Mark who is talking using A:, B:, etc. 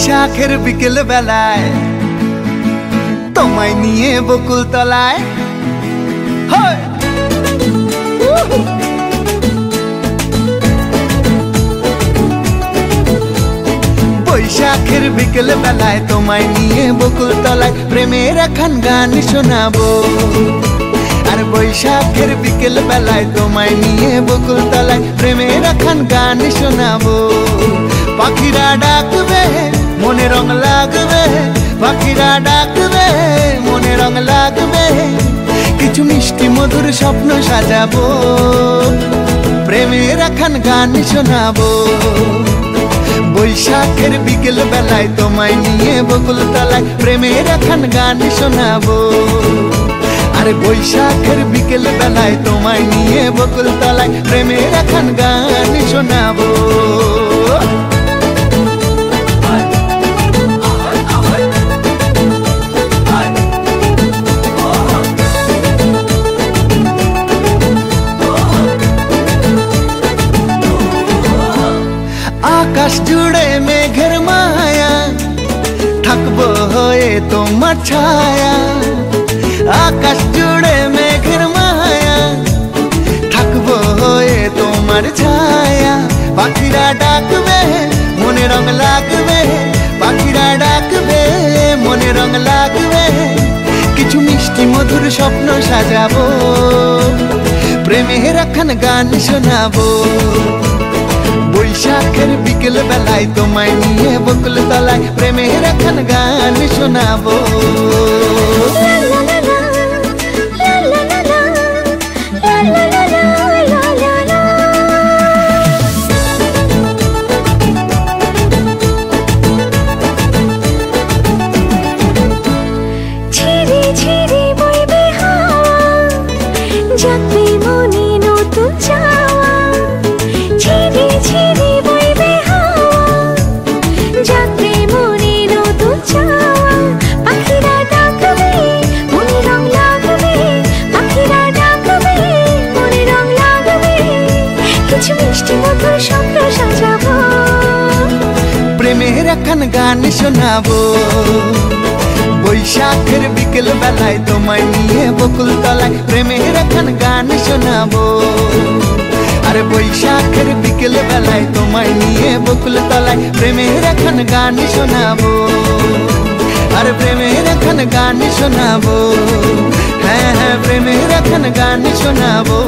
A: বৈশাখের বিকেল বেলায় তোমায় নিয়ে বকুল তলায় বৈশাখের বিকেল বেলায় তোমায় নিয়ে বকুল তলায় প্রেমের এখন গান শোনাবো। আর বৈশাখের বিকেল বেলায় তোমায় নিয়ে বকুল তলায় প্রেমের এখন গান শোনাবো। পাখিরা ডাকবে মনে রং লাগবে, পাখিরা ডাকবে মনে রং লাগবে, কিছু মিষ্টি মধুর স্বপ্ন সাজাবো, প্রেমের এখন গান শোনাবো। বৈশাখের বিকেল বেলায় তোমায় নিয়ে বকুল তলায় প্রেমের এখন গান শোনাবো। আর বৈশাখের বিকেল বেলায় তোমায় নিয়ে বকুল তলায় প্রেমের এখন গান শোনাবো। আকাশ জুড়ে মেঘের মায়া, থাকবো হয়ে তোমার ছায়া। আকাশ জুড়ে মেঘের মায়া, থাকবো হয়ে তোমার ছায়া। পাখিরা ডাকবে মনে রং লাগবে, পাখিরা ডাকবে মনে রং লাগবে, কিছু মিষ্টি মধুর স্বপ্ন সাজাবো, প্রেমের এখন গান শোনাবো। বৈশাখের বিকেল বেলায় তোমায় নিয়ে বকুল তলায় প্রেমের এখন গান শোনাবো।
B: ঝিরি ঝিরি বইবে হাওয়া, জাগবে মনে নতুন চাওয়া। ঝিরি ঝিরি বইবে হাওয়া, জাগবে মনে নতুন চাওয়া। পাখিরা ডাকবে মনে রং লাগবে, পাখিরা ডাকবে মনে রং লাগবে, কিছু মিষ্টি মধুর স্বপ্ন সাজাবো,
A: প্রেমের এখন গান শোনাবো। বৈশাখের বিকেল বেলায় তোমায় নিয়ে বকুল তলায় প্রেমের এখন গান শোনাবো। আর বৈশাখের বিকেল বেলায় তোমায় নিয়ে বকুল তলায় প্রেমের এখন গান শোনাবো। আর প্রেমের এখন গান শোনাবো, হ্যাঁ হ্যাঁ প্রেমের এখন গান শোনাবো।